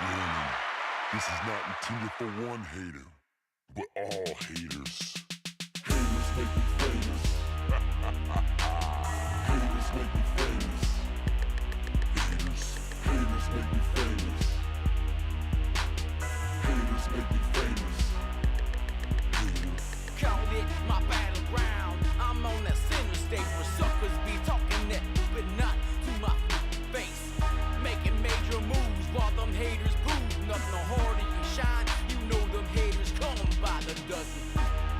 Warning, this is not intended for one hater, but all haters. Haters make me famous. Haters make me famous. Haters make me famous. Haters make me famous. Haters. Call it my battleground. I'm on that center stage where suckers be talking that, but not to my face. Making major moves while them haters prove nothing no harder you shine. You know them haters come by the dozen.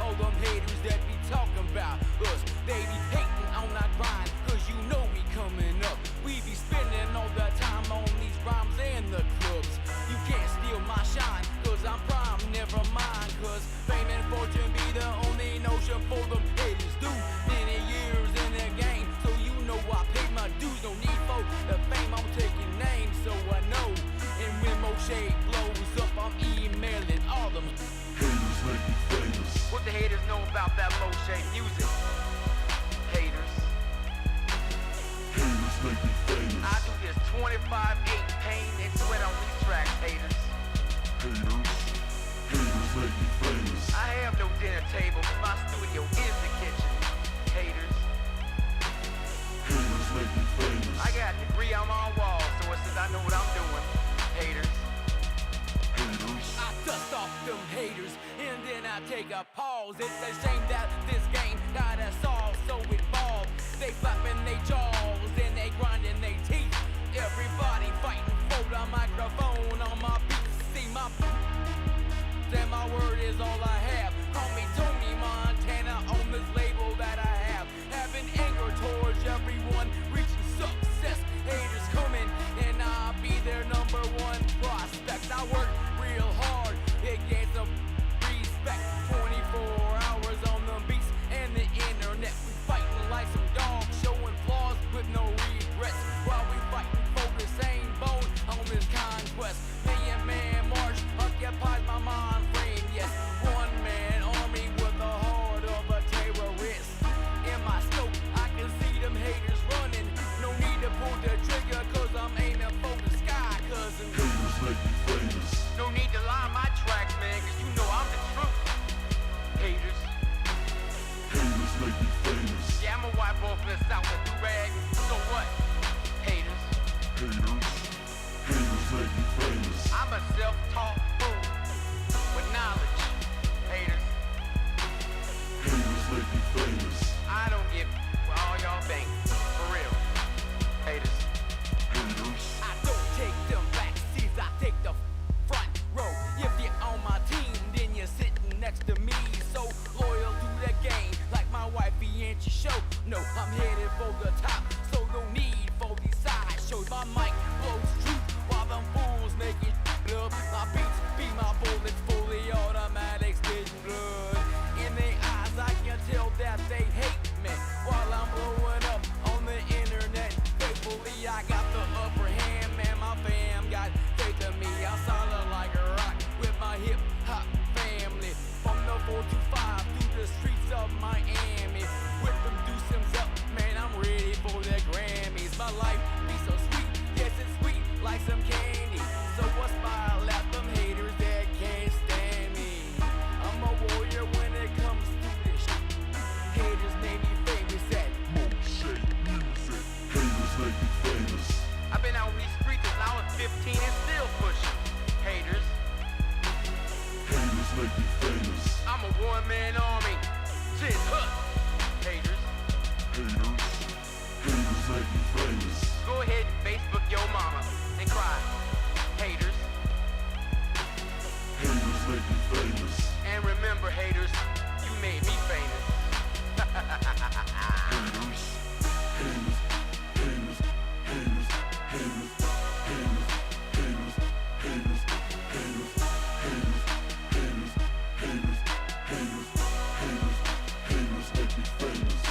All them haters that be talking about us, they be hating on our grind, cause you know we coming up. We be spending all the time on these rhymes and the clubs. You can't steal my shine, cause I'm prime, never mind. Cause fame and fortune be the only notion for them haters. Do many years in the game, so you know I paid my dues. No need for the fame, I'm taking names, so I know. And when Moshe blows up, I'm emailing all them Haters make me famous. what the haters know about that Moshe music. Haters, Haters make me famous. I do this 25/8 pain and sweat on these tracks. Haters, Haters make me famous. I have no dinner table, but my studio is the kitchen. Haters, Haters make me famous. I got a degree on my wall, so it says I know what I'm doing. Haters, Haters. I dust off them haters, and then I take a pause. It's a shame that this game got us all so involved. They flapping their jaws and they grinding their teeth. Everybody fighting for the microphone on my beats. See my and my word is all I have. Call me Tony Montana on this label that I have. Having anger towards everyone reaching success. Haters coming and I'll be their number one prospect. I work real hard, it gains some respect. 24 hours on the beats and the internet. We fighting like some dogs, showing flaws with no regrets. While we fighting for the same bone on this conquest. Million man march occupies my mind frame. Yes, one man army with the heart of a terrorist. In my scope, I can see them haters running. No need to pull the trigger, cause I'm aiming for the sky, cousin. Haters make me famous. No need to lie my tracks, man, cause you know I'm the truth. Haters. Haters make me famous. Yeah, I'm a white boy from the south with do-rag. So what? Haters. Haters make me famous. I'm a self-taught fool with knowledge. Haters. Haters make me famous. I don't give what all y'all think. For real. Haters. Haters. I don't take them back seats, I take the front row. If you're on my team, then you're sitting next to me. So loyal to the game, like my wifey and she show. No, I'm headed for the top, so no need for these sideshows. My mic blows truth while them fools make it up. My beats be my bullets, fully automatic, spitting blood. In their eyes, I can tell that they hate me while I'm blowing up on the internet. Faithfully, I got the upper hand, man. My fam got faith in me. I solid like a rock with my hip hop family. From the 425 through the streets of Miami, whip them deucems up, man. I'm ready for the Grammys. My life be so sweet, yes it's sweet like some candy. So what's my lap? Them haters that can't stand me. I'm a warrior when it comes to this shit. Haters made me famous at Moshe music. Haters make me famous. I've been out on these streets since I was 15 and still pushing. Haters, Haters make me famous. I'm a one-man army. Shit, huh? Haters, Haters make me famous. go ahead and Facebook your mama and cry. Haters, Haters make me famous. and remember haters, you made me famous. Haters. Haters. Haters. Haters. Haters. Haters. Haters. Haters. Haters. Haters. Haters. Haters. Haters. Haters. Haters make me famous.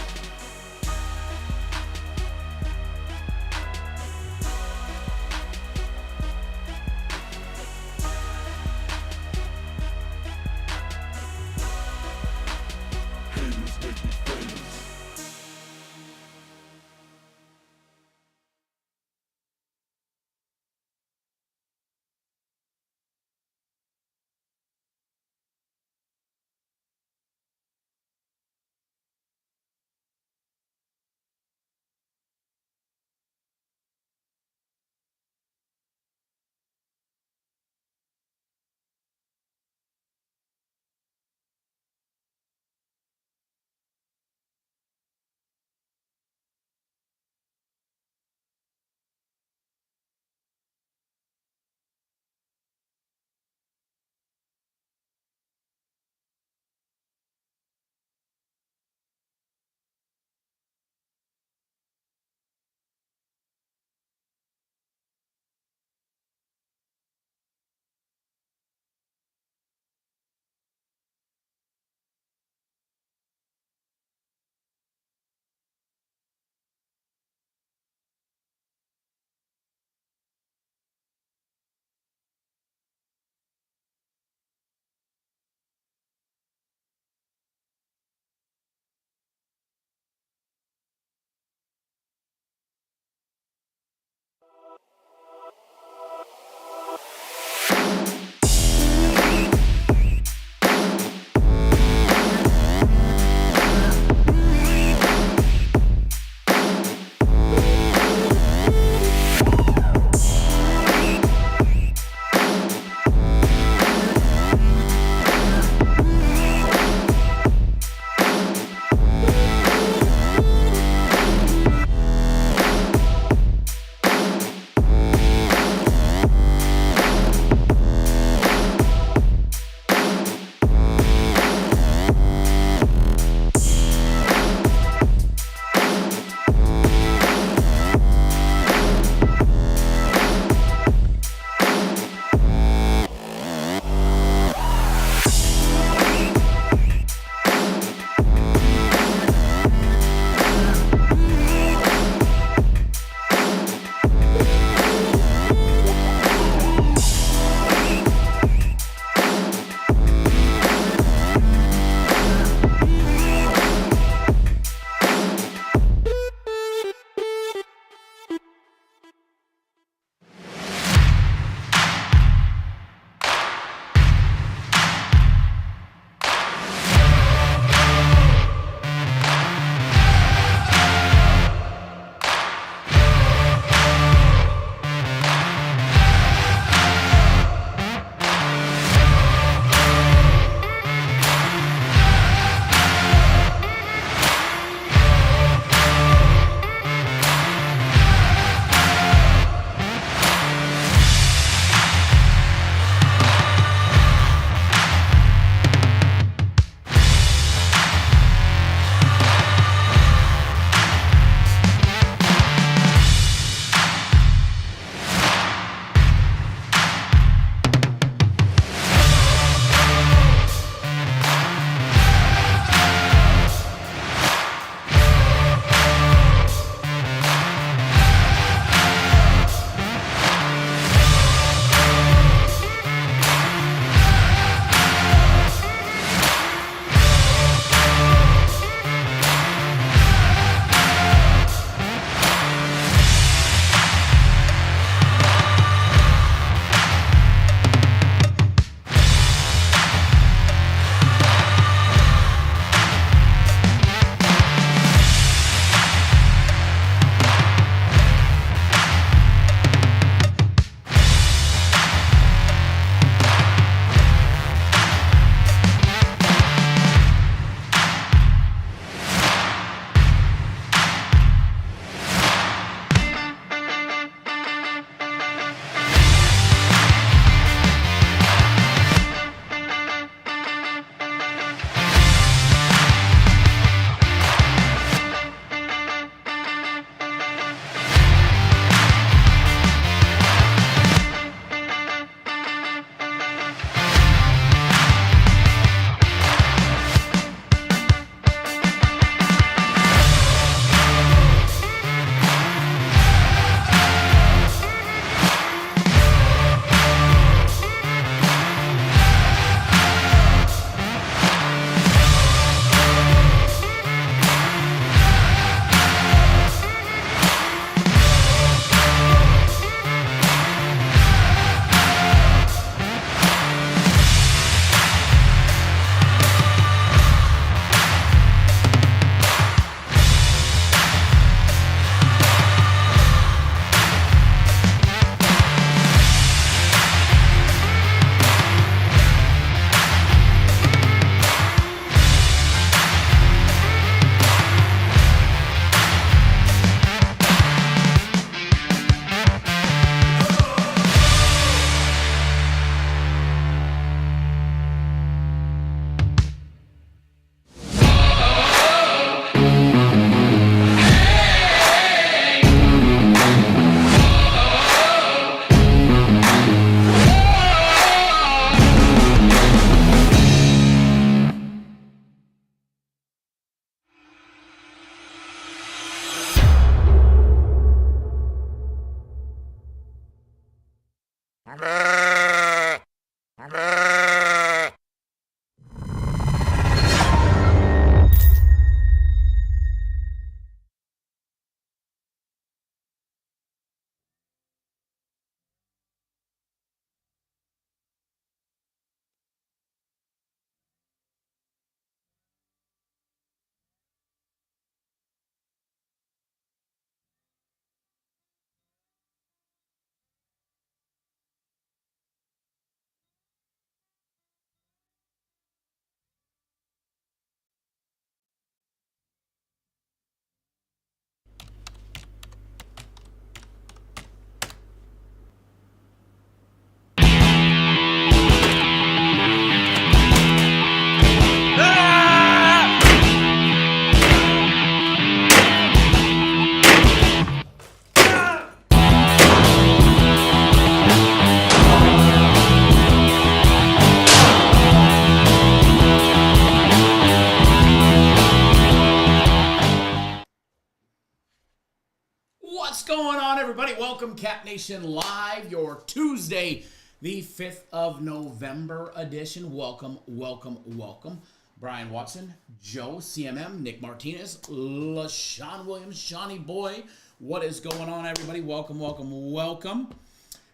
everybody? Welcome, Cat Nation Live, your Tuesday, the 5th of November edition. Welcome, welcome, welcome. Brian Watson, Joe, CMM, Nick Martinez, LaShawn Williams, Shawnee Boy. What is going on, everybody? Welcome, welcome, welcome.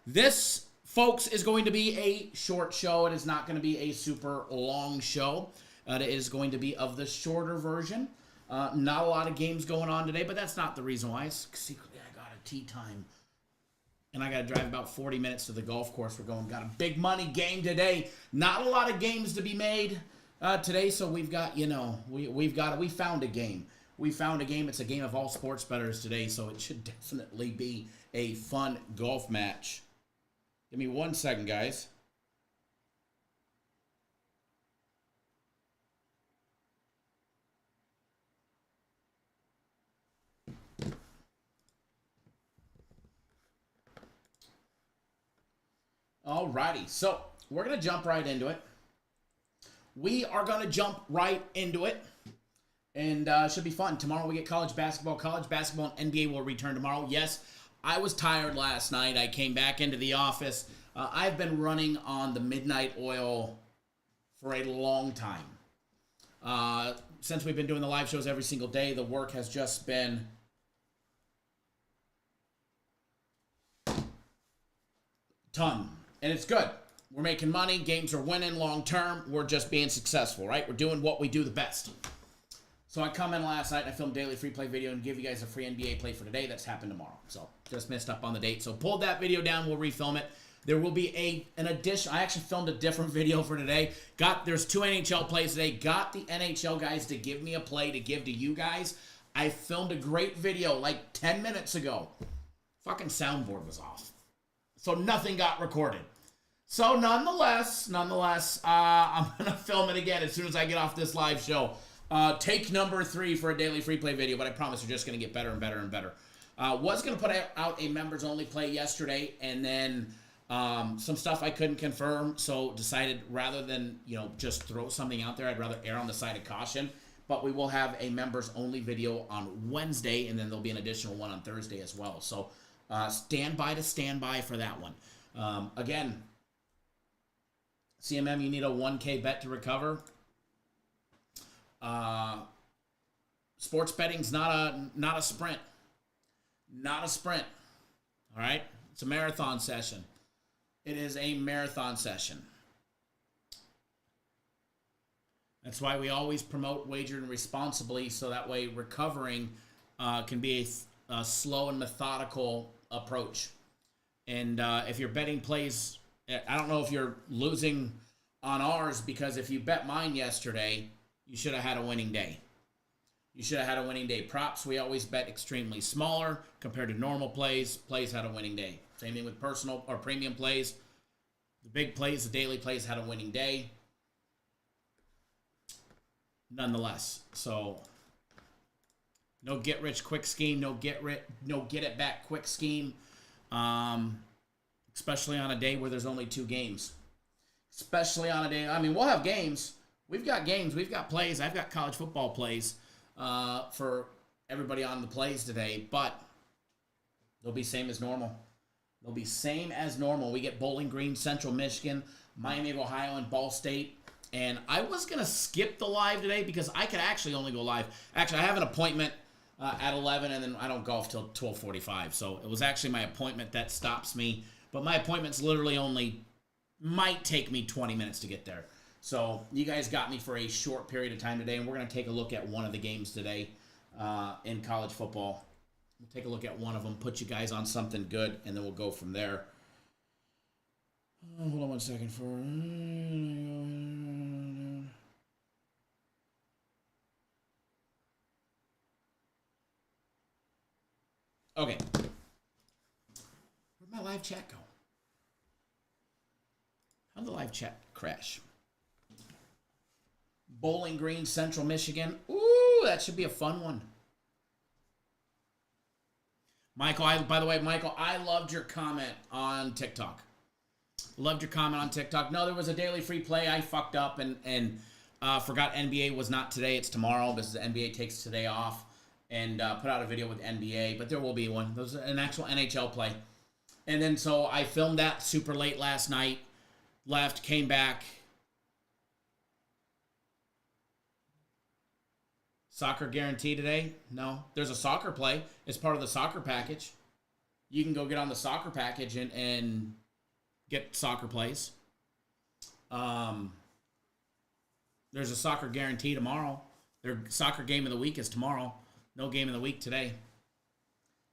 This, folks, is going to be a short show. It is not going to be a super long show. It is going to be of the shorter version. Not a lot of games going on today, but that's not the reason why. Secretly, I got a tee time, and I got to drive about 40 minutes to the golf course. Got a big money game today. Not a lot of games to be made today, so we've got, we found a game. We found a game. It's a game of all sports bettors today, so it should definitely be a fun golf match. Give me 1 second, guys. Alrighty, so we're going to jump right into it. We are going to jump right into it, and should be fun. Tomorrow we get college basketball. College basketball and NBA will return tomorrow. Yes, I was tired last night. I came back into the office. I've been running on the midnight oil for a long time. Since we've been doing the live shows every single day, the work has just been ton. And it's good. We're making money. Games are winning long term. We're just being successful, right? We're doing what we do the best. So I come in last night and I filmed daily free play video and give you guys a free NBA play for today. That's happened tomorrow. So just missed up on the date. So pulled that video down. We'll refilm it. There will be an addition. I actually filmed a different video for today. There's 2 NHL plays today. Got the NHL guys to give me a play to give to you guys. I filmed a great video like 10 minutes ago. Fucking soundboard was off. So nothing got recorded. So nonetheless, I'm going to film it again as soon as I get off this live show. Take number 3 for a daily free play video, but I promise you're just going to get better and better and better. Was going to put out a members only play yesterday, and then some stuff I couldn't confirm, so decided rather than just throw something out there, I'd rather err on the side of caution. But we will have a members only video on Wednesday, and then there'll be an additional one on Thursday as well. So stand by for that one. Again, CMM, you need a 1K bet to recover. Sports betting's not a sprint. Not a sprint. All right? It's a marathon session. It is a marathon session. That's why we always promote wagering responsibly, so that way recovering can be a slow and methodical approach. And if your betting plays, I don't know if you're losing on ours, because if you bet mine yesterday, you should have had a winning day. You should have had a winning day. Props, we always bet extremely smaller compared to normal plays. Plays had a winning day. Same thing with personal or premium plays. The big plays, the daily plays had a winning day. Nonetheless, so no get rich quick scheme, no get it back quick scheme. Especially on a day where there's only 2 games. Especially on a day, I mean, we'll have games. We've got games. We've got plays. I've got college football plays for everybody on the plays today, but they'll be same as normal. They'll be same as normal. We get Bowling Green, Central Michigan, Miami of Ohio, and Ball State. And I was going to skip the live today because I could actually only go live. Actually, I have an appointment at 11, and then I don't golf till 12:45. So it was actually my appointment that stops me. But my appointment's literally might take me 20 minutes to get there. So you guys got me for a short period of time today, and we're going to take a look at one of the games today in college football. We'll take a look at one of them, put you guys on something good, and then we'll go from there. Hold on 1 second for... Okay. Where'd my live chat go? How'd the live chat crash? Bowling Green, Central Michigan. Ooh, that should be a fun one. Michael, by the way, Michael, I loved your comment on TikTok. Loved your comment on TikTok. No, there was a daily free play. I fucked up and forgot NBA was not today. It's tomorrow because the NBA takes today off. and put out a video with NBA, but there will be one. There's an actual NHL play. And then so I filmed that super late last night, left, came back. Soccer guarantee today? No. There's a soccer play. It's part of the soccer package. You can go get on the soccer package and get soccer plays. There's a soccer guarantee tomorrow. Their soccer game of the week is tomorrow. No game of the week today.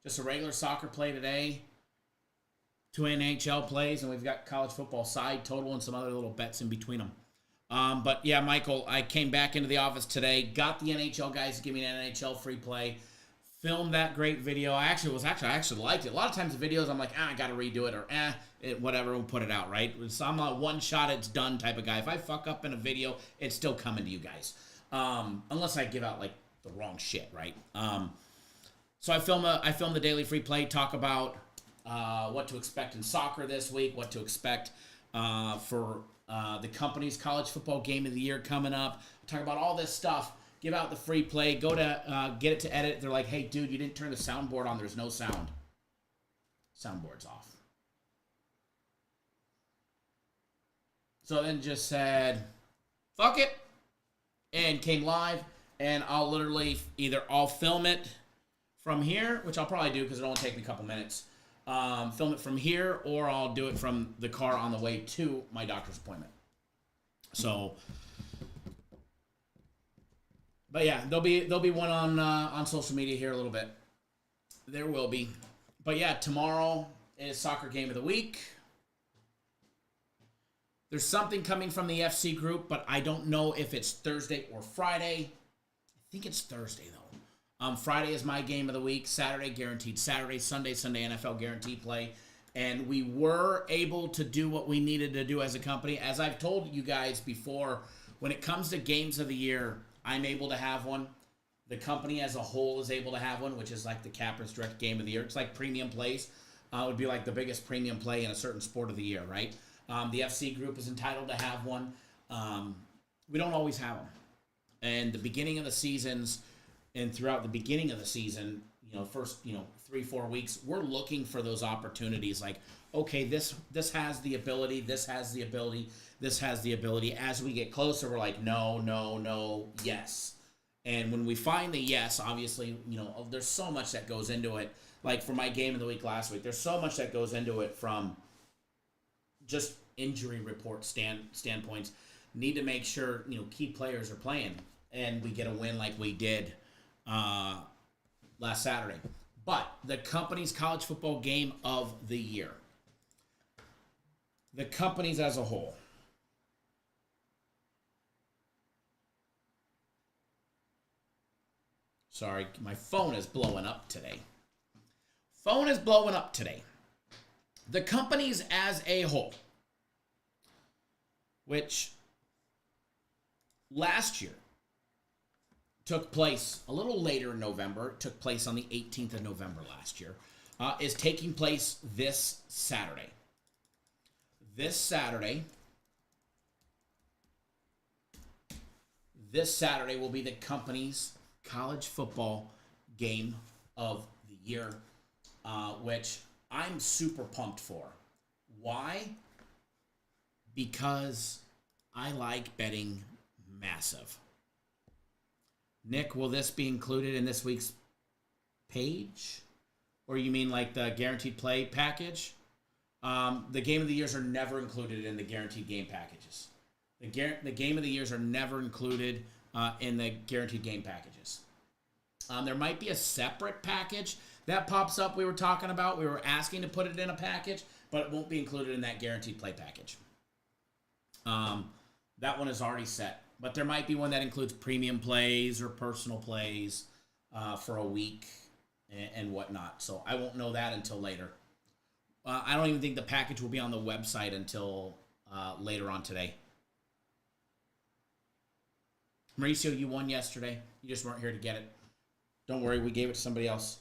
Just a regular soccer play today. 2 NHL plays, and we've got college football side total and some other little bets in between them. But yeah, Michael, I came back into the office today, got the NHL guys to give me an NHL free play, filmed that great video. I actually liked it. A lot of times the videos, I'm like, I got to redo it, or whatever, we'll put it out, right? So I'm a one shot, it's done type of guy. If I fuck up in a video, it's still coming to you guys. Unless I give out like the wrong shit, right? So I film the daily free play, talk about what to expect in soccer this week, what to expect for the company's college football game of the year coming up. Talk about all this stuff. Give out the free play. Go to get it to edit. They're like, hey, dude, you didn't turn the soundboard on. There's no sound. Soundboard's off. So then just said, fuck it, and came live. And I'll literally I'll film it from here, which I'll probably do because it'll only take me a couple minutes. Film it from here, or I'll do it from the car on the way to my doctor's appointment. So, but yeah, there'll be one on social media here a little bit. There will be, but yeah, tomorrow is soccer game of the week. There's something coming from the FC group, but I don't know if it's Thursday or Friday. I think it's Thursday though. Friday is my game of the week. Saturday, guaranteed Saturday. Sunday, NFL guaranteed play. And we were able to do what we needed to do as a company. As I've told you guys before, when it comes to games of the year, I'm able to have one. The company as a whole is able to have one, which is like the Capper's Direct Game of the Year. It's like premium plays. It would be like the biggest premium play in a certain sport of the year, right? The FC group is entitled to have one. We don't always have them. And the beginning of the seasons... And throughout the beginning of the season, first 3-4 weeks, we're looking for those opportunities. Like, okay, this has the ability, this has the ability, this has the ability. As we get closer, we're like, no, yes. And when we find the yes, obviously, there's so much that goes into it. Like for my game of the week last week, there's so much that goes into it from just injury report standpoints. Need to make sure key players are playing, and we get a win like we did last Saturday. But the company's college football game of the year, the companies as a whole, sorry, my phone is blowing up today. The companies as a whole, which last year took place a little later in November, took place on the 18th of November last year, is taking place this Saturday. This Saturday will be the company's college football game of the year, which I'm super pumped for. Why? Because I like betting massive. Nick, will this be included in this week's page? Or you mean like the guaranteed play package? The game of the years are never included in the guaranteed game packages. The game of the years are never included in the guaranteed game packages. There might be a separate package that pops up we were talking about. We were asking to put it in a package, but it won't be included in that guaranteed play package. That one is already set. But there might be one that includes premium plays or personal plays for a week and whatnot. So I won't know that until later. I don't even think the package will be on the website until later on today. Mauricio, you won yesterday. You just weren't here to get it. Don't worry, we gave it to somebody else.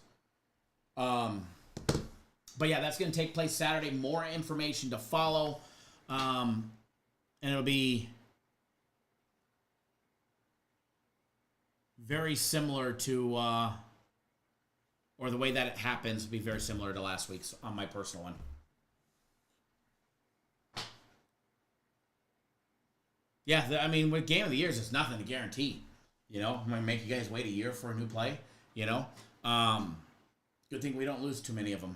But yeah, that's going to take place Saturday. More information to follow. And it'll be very similar to or the way that it happens will be very similar to last week's on my personal one. Yeah, I mean, with Game of the Years, it's nothing to guarantee. You know, I'm going to make you guys wait a year for a new play, you know. Good thing we don't lose too many of them.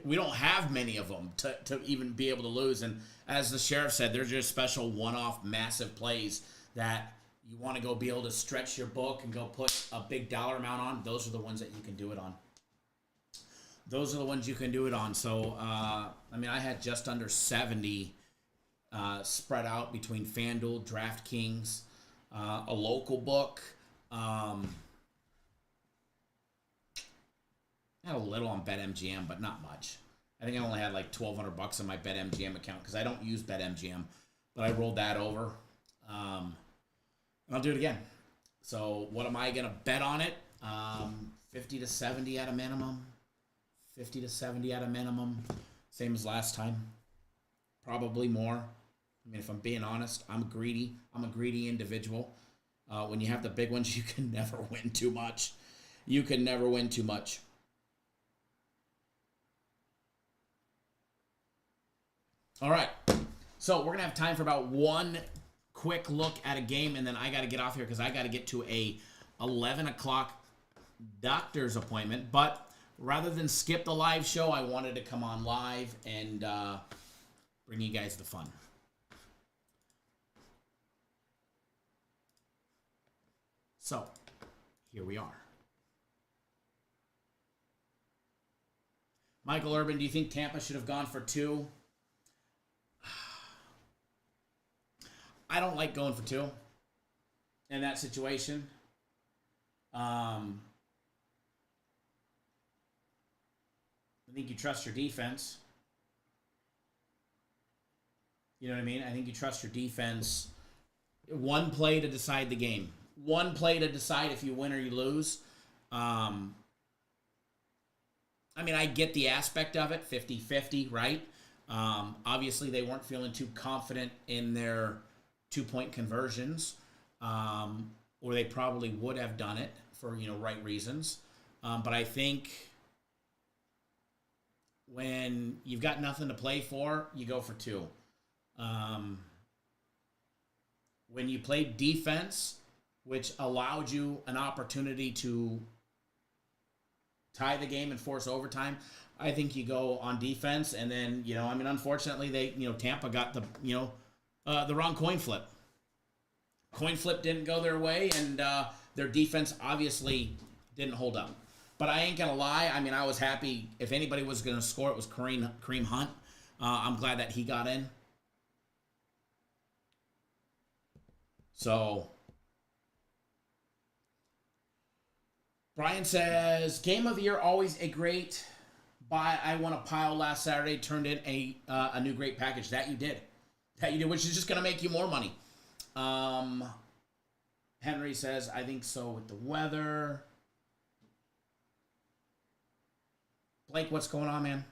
We don't have many of them to even be able to lose. And as the sheriff said, they're just special one-off massive plays that you want to go be able to stretch your book and go put a big dollar amount on. Those are the ones that you can do it on. Those are the ones you can do it on. So, I mean, I had just under 70 spread out between FanDuel, DraftKings, a local book. I had a little on BetMGM, but not much. I think I only had like $1,200 in my BetMGM account because I don't use BetMGM, but I rolled that over. And I'll do it again. So what am I going to bet on it? 50 to 70 at a minimum. 50 to 70 at a minimum. Same as last time. Probably more. I mean, if I'm being honest, I'm greedy. I'm a greedy individual. When you have the big ones, you can never win too much. You can never win too much. All right. So we're going to have time for about one quick look at a game, and then I got to get off here because I got to get to a 11 o'clock doctor's appointment. But rather than skip the live show, I wanted to come on live and bring you guys the fun. So, here we are. Michael Urban, do you think Tampa should have gone for 2? I don't like going for 2 in that situation. I think you trust your defense. You know what I mean? I think you trust your defense. One play to decide the game. One play to decide if you win or you lose. I mean, I get the aspect of it, 50-50, right? Obviously, they weren't feeling too confident in their 2-point conversions, or they probably would have done it for, right reasons. But I think when you've got nothing to play for, you go for 2. When you played defense, which allowed you an opportunity to tie the game and force overtime, I think you go on defense. And then, unfortunately, Tampa got the wrong coin flip. Coin flip didn't go their way, and their defense obviously didn't hold up. But I ain't going to lie. I mean, I was happy. If anybody was going to score, it was Kareem Hunt. I'm glad that he got in. So, Brian says, game of the year, always a great buy. I won a pile last Saturday, turned in a new great package. That you did, which is just going to make you more money. Henry says, I think so with the weather. Blake, what's going on, man?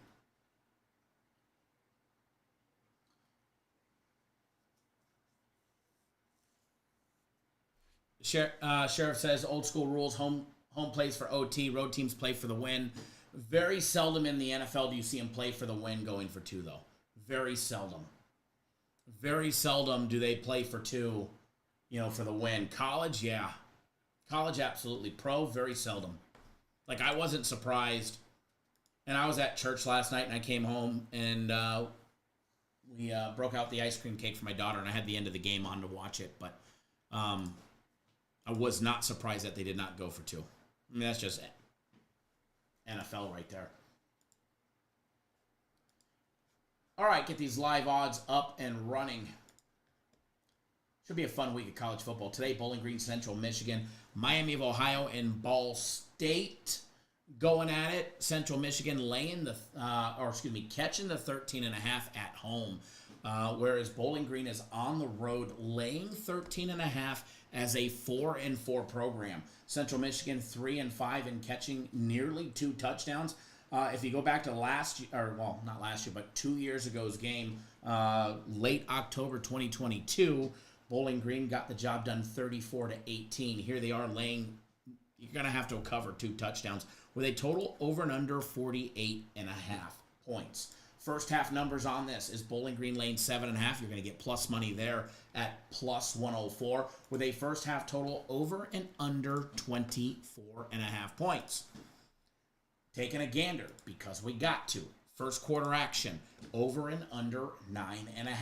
Sheriff says, old school rules, home plays for OT, road teams play for the win. Very seldom in the NFL do you see them play for the win going for 2, though. Very seldom. Very seldom do they play for 2, for the win. College, yeah. College, absolutely. Pro, very seldom. Like, I wasn't surprised. And I was at church last night, and I came home, and we broke out the ice cream cake for my daughter, and I had the end of the game on to watch it. But I was not surprised that they did not go for 2. I mean, that's just NFL right there. All right, get these live odds up and running. Should be a fun week of college football. Today, Bowling Green, Central Michigan, Miami of Ohio, and Ball State going at it. Central Michigan catching the 13.5 at home. Whereas Bowling Green is on the road laying 13.5 as a 4-4 program. Central Michigan 3-5 and catching nearly 2 touchdowns. If you go back to not last year, but 2 years ago's game, late October 2022, Bowling Green got the job done 34-18. Here they are laying. You're going to have to cover 2 touchdowns. with a total over and under 48.5 points. First half numbers on this is Bowling Green Lane 7.5. You're going to get plus money there at plus 104 with a first half total over and under 24.5 points. Taking a gander because we got to. First quarter action over and under 9.5.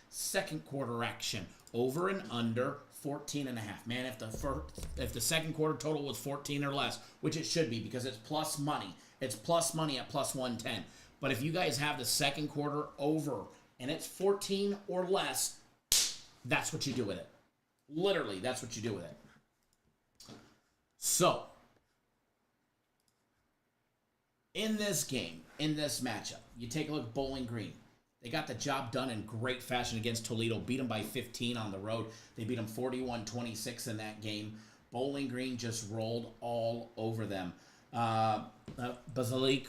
Second quarter action over and under 14.5. Man, if the second quarter total was 14 or less, which it should be because it's plus money. It's plus money at plus 110. But if you guys have the second quarter over and it's 14 or less, that's what you do with it. Literally, that's what you do with it. So, in this game, in this matchup, you take a look at Bowling Green. They got the job done in great fashion against Toledo. Beat them by 15 on the road. They beat them 41-26 in that game. Bowling Green just rolled all over them. Basilic,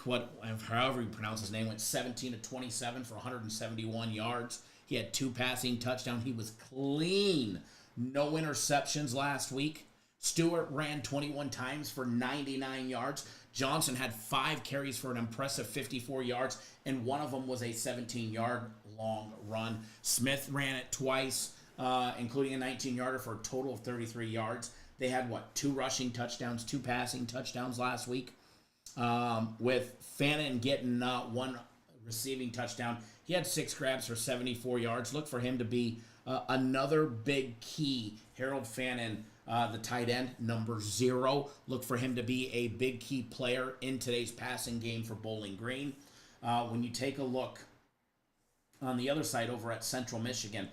however you pronounce his name, went 17-27 for 171 yards. He had 2 passing touchdowns. He was clean. No interceptions last week. Stewart ran 21 times for 99 yards. Johnson had 5 carries for an impressive 54 yards, and one of them was a 17-yard long run. Smith ran it twice, including a 19-yarder for a total of 33 yards. They had, 2 rushing touchdowns, 2 passing touchdowns last week, with Fannin getting 1 receiving touchdown. He had 6 grabs for 74 yards. Look for him to be another big key. Harold Fannin, the tight end, number 0. Look for him to be a big key player in today's passing game for Bowling Green. When you take a look on the other side over at Central Michigan,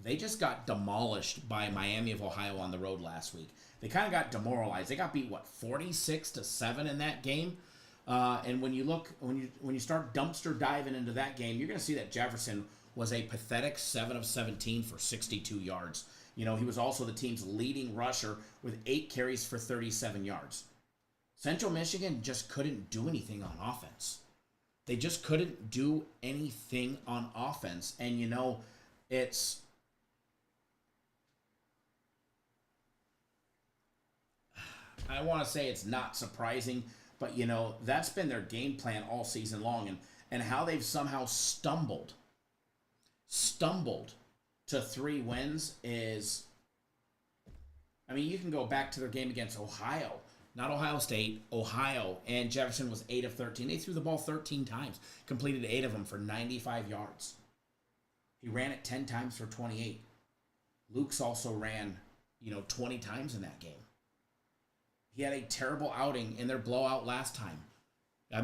they just got demolished by Miami of Ohio on the road last week. They kind of got demoralized. They got beat 46-7 in that game. And when you start dumpster diving into that game, you're going to see that Jefferson was a pathetic 7 of 17 for 62 yards. He was also the team's leading rusher with 8 carries for 37 yards. Central Michigan just couldn't do anything on offense. They just couldn't do anything on offense. And, it's... I want to say it's not surprising, but, that's been their game plan all season long. And how they've somehow stumbled to 3 wins is... you can go back to their game against Ohio. Not Ohio State, Ohio. And Jefferson was 8 of 13. They threw the ball 13 times. Completed 8 of them for 95 yards. He ran it 10 times for 28. Luke's also ran, 20 times in that game. He had a terrible outing in their blowout last time.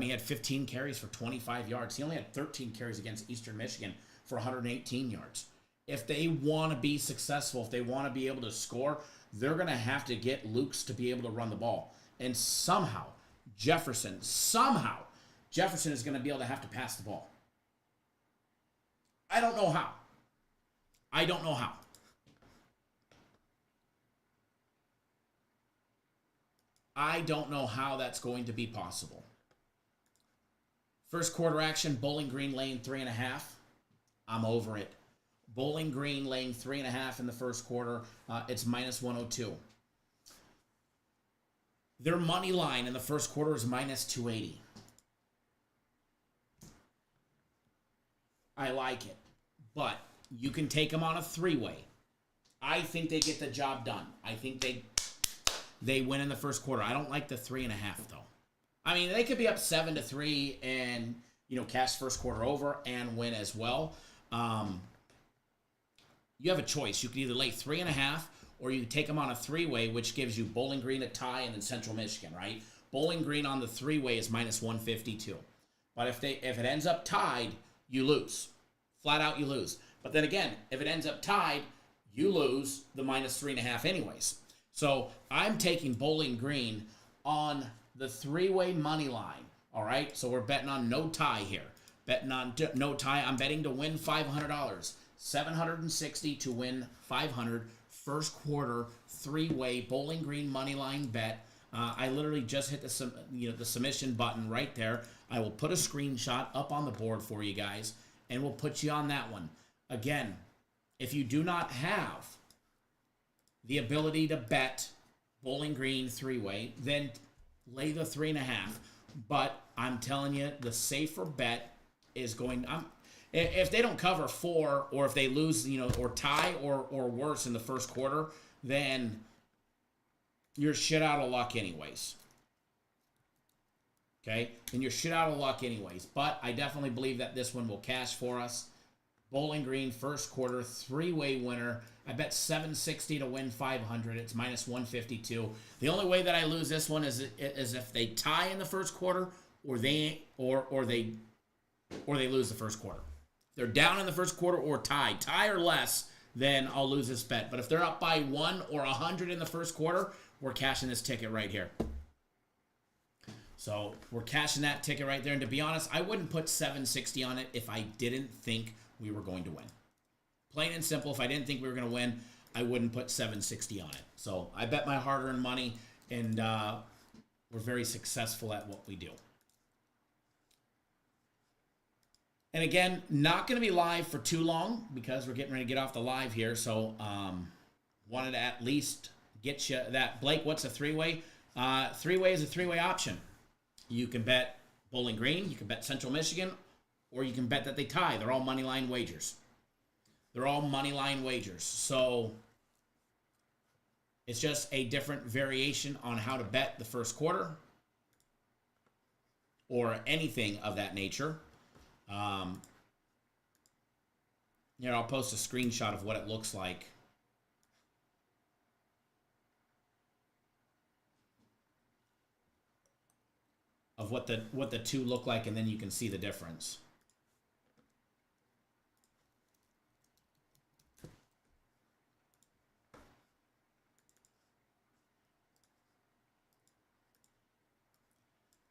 He had 15 carries for 25 yards. He only had 13 carries against Eastern Michigan for 118 yards. If they want to be successful, if they want to be able to score, they're going to have to get Luke's to be able to run the ball. And somehow, Jefferson is going to be able to have to pass the ball. I don't know how. I don't know how that's going to be possible. First quarter action, Bowling Green laying 3.5. I'm over it. Bowling Green laying 3.5 in the first quarter. It's minus 102. Their money line in the first quarter is minus 280. I like it. But you can take them on a 3-way. I think they get the job done. I think they win in the first quarter. I don't like the 3.5 though. They could be up 7-3 and cash first quarter over and win as well. You have a choice. You can either lay 3.5 or you can take them on a 3-way, which gives you Bowling Green a tie and then Central Michigan, right? Bowling Green on the 3-way is minus 152. But if it ends up tied, you lose. Flat out, you lose. But then again, if it ends up tied, you lose the minus 3.5 anyways. So I'm taking Bowling Green on the 3-way money line. All right, so we're betting on no tie here. Betting on no tie. I'm betting to win $500. 760 to win 500. First quarter 3-way Bowling Green money line bet. I literally just hit the submission button right there. I will put a screenshot up on the board for you guys, and we'll put you on that one. Again, if you do not have the ability to bet Bowling Green 3-way, then lay the 3.5. But I'm telling you, the safer bet is going. If they don't cover 4, or if they lose, or tie or worse in the first quarter, then you're shit out of luck anyways. Okay? Then you're shit out of luck anyways. But I definitely believe that this one will cash for us. Bowling Green, first quarter, 3-way winner. I bet 760 to win 500. It's minus 152. The only way that I lose this one is if they tie in the first quarter, or they lose the first quarter. If they're down in the first quarter or tie or less, then I'll lose this bet. But if they're up by 1 or 100 in the first quarter, we're cashing this ticket right here. So we're cashing that ticket right there. And to be honest, I wouldn't put 760 on it if I didn't think we were going to win. Plain and simple, if I didn't think we were going to win, I wouldn't put 760 on it. So I bet my hard-earned money, and we're very successful at what we do. And again, not going to be live for too long because we're getting ready to get off the live here. So wanted to at least get you that. Blake, what's a 3-way? 3-way is a 3-way option. You can bet Bowling Green, you can bet Central Michigan, or you can bet that they tie. They're all money line wagers. So it's just a different variation on how to bet the first quarter or anything of that nature. I'll post a screenshot of what it looks like. Of what the two look like, and then you can see the difference.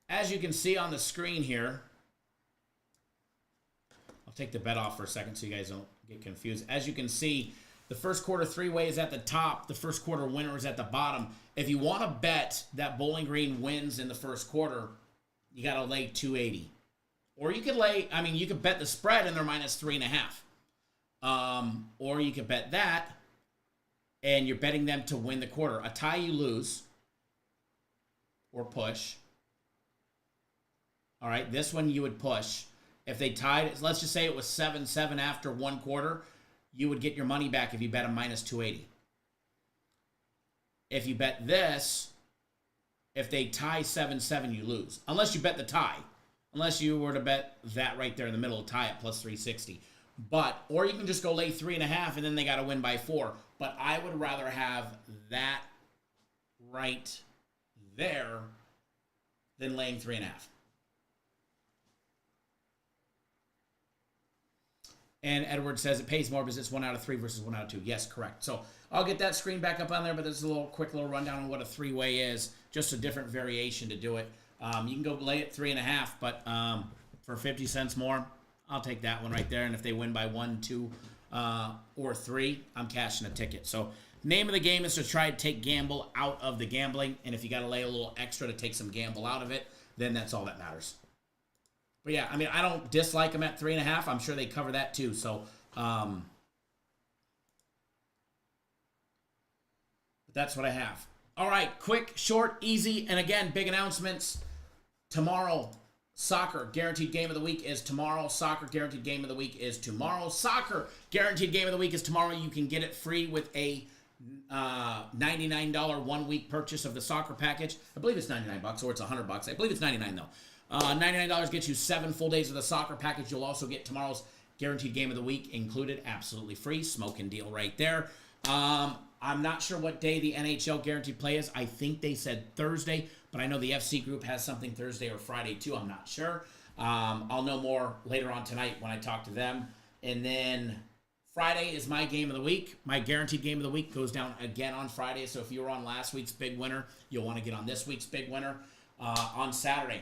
As you can see on the screen here, I'll take the bet off for a second so you guys don't get confused. As you can see, the first quarter 3-way is at the top. The first quarter winner is at the bottom. If you want to bet that Bowling Green wins in the first quarter, you got to lay 280. Or you could you could bet the spread and they're minus 3.5. Or you could bet that and you're betting them to win the quarter. A tie you lose or push. All right, this one you would push. If they tied, let's just say it was 7-7 after one quarter, you would get your money back if you bet a minus 280. If you bet this, if they tie 7-7, you lose. Unless you bet the tie. Unless you were to bet that right there in the middle, tie at plus 360. Or you can just go lay 3.5 and then they got to win by 4. But I would rather have that right there than laying 3.5. And Edward says it pays more because it's 1 out of 3 versus 1 out of 2. Yes, correct. So I'll get that screen back up on there, but there's a quick little rundown on what a 3-way is. Just a different variation to do it. You can go lay it 3.5, but for 50 cents more, I'll take that one right there. And if they win by 1, 2, or 3, I'm cashing a ticket. So name of the game is to try to take gamble out of the gambling. And if you got to lay a little extra to take some gamble out of it, then that's all that matters. But yeah, I don't dislike them at 3.5. I'm sure they cover that too. So, but that's what I have. All right, quick, short, easy, and again, big announcements. Tomorrow, soccer guaranteed game of the week is tomorrow. Soccer guaranteed game of the week is tomorrow. Soccer guaranteed game of the week is tomorrow. You can get it free with a $99 1-week purchase of the soccer package. I believe it's $99 or it's $100. I believe it's $99 though. $99 gets you 7 full days of the soccer package. You'll also get tomorrow's guaranteed game of the week included, absolutely free. Smoking deal right there. I'm not sure what day the NHL guaranteed play is. I think they said Thursday, but I know the FC group has something Thursday or Friday too. I'm not sure. I'll know more later on tonight when I talk to them. And then Friday is my game of the week. My guaranteed game of the week goes down again on Friday. So if you were on last week's big winner, you'll want to get on this week's big winner on Saturday.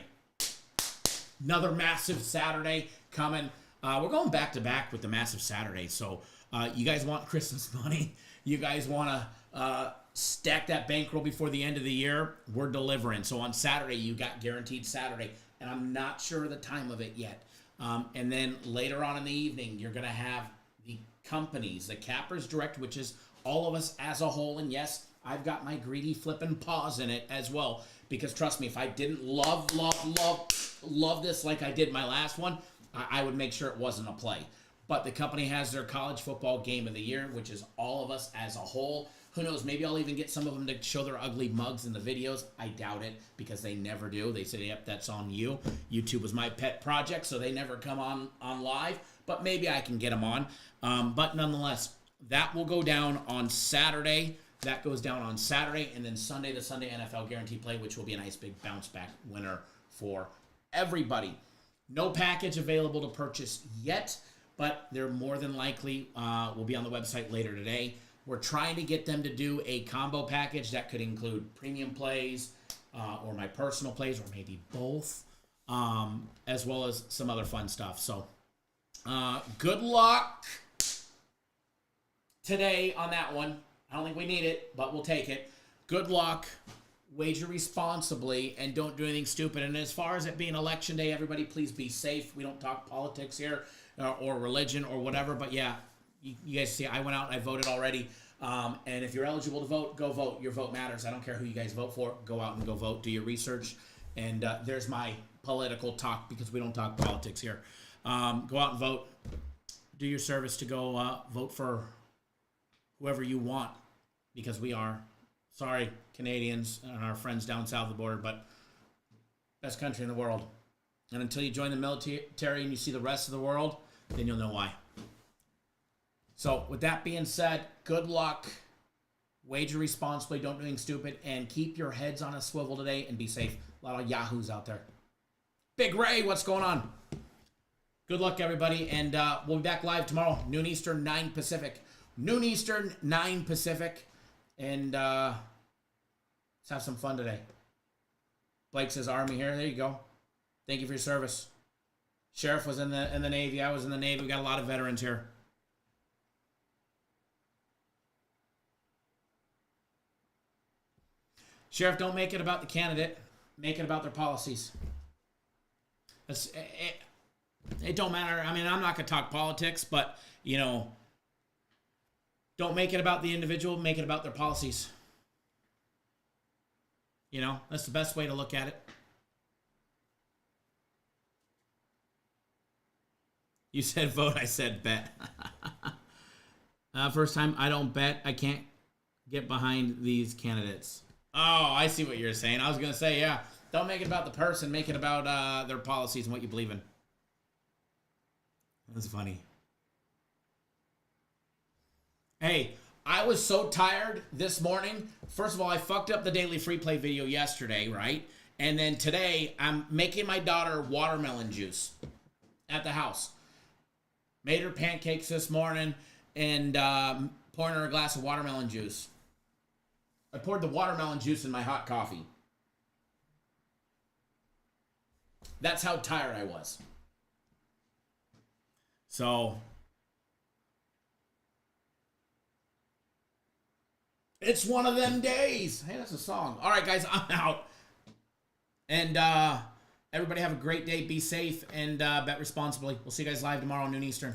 Another massive Saturday coming. We're going back to back with the massive Saturday. So you guys want Christmas money? You guys want to stack that bankroll before the end of the year? We're delivering. So on Saturday, you got guaranteed Saturday. And I'm not sure the time of it yet. And then later on in the evening, you're going to have the companies, the Cappers Direct, which is all of us as a whole. And yes, I've got my greedy flipping paws in it as well. Because trust me, if I didn't love this like I did my last one, I would make sure it wasn't a play. But the company has their college football game of the year, which is all of us as a whole. Who knows, maybe I'll even get some of them to show their ugly mugs in the videos. I doubt it, because they never do. They say, yep, that's on you. YouTube was my pet project, so they never come on live. But maybe I can get them on. But nonetheless, that will go down on Saturday. That goes down on Saturday. And then Sunday, the Sunday NFL Guaranteed Play, which will be a nice big bounce back winner for everybody. No package available to purchase yet, but they're more than likely will be on the website later today. We're trying to get them to do a combo package that could include premium plays or my personal plays, or maybe both, as well as some other fun stuff. So good luck today on that one. I don't think we need it, but we'll take it. Good luck. Wager responsibly and don't do anything stupid. And as far as it being election day, everybody please be safe. We don't talk politics here or religion or whatever. But yeah, you guys see, I went out and I voted already. And if you're eligible to vote, go vote. Your vote matters. I don't care who you guys vote for. Go out and go vote. Do your research. And there's my political talk, because we don't talk politics here. Go out and vote. Do your service to go vote for whoever you want, because we are. Sorry, Canadians and our friends down south of the border, but best country in the world. And until you join the military and you see the rest of the world, then you'll know why. So with that being said, good luck. Wager responsibly. Don't do anything stupid. And keep your heads on a swivel today and be safe. A lot of yahoos out there. Big Ray, what's going on? Good luck, everybody. And we'll be back live tomorrow, noon Eastern, 9 Pacific. Noon Eastern, 9 Pacific. And let's have some fun today. Blake says Army here. There you go. Thank you for your service. Sheriff was in the Navy. I was in the Navy. We got a lot of veterans here. Sheriff, don't make it about the candidate. Make it about their policies. It don't matter. I mean, I'm not going to talk politics, but, you know, don't make it about the individual. Make it about their policies. You know, that's the best way to look at it. You said vote. I said bet. First time I don't bet. I can't get behind these candidates. Oh, I see what you're saying. I was going to say, yeah, don't make it about the person. Make it about their policies and what you believe in. That's funny. Hey, I was so tired this morning. First of all, I fucked up the daily free play video yesterday, right? And then today, I'm making my daughter watermelon juice at the house. Made her pancakes this morning and pouring her a glass of watermelon juice. I poured the watermelon juice in my hot coffee. That's how tired I was. So, it's one of them days. Hey, that's a song. All right, guys, I'm out. And everybody have a great day. Be safe and bet responsibly. We'll see you guys live tomorrow, noon Eastern.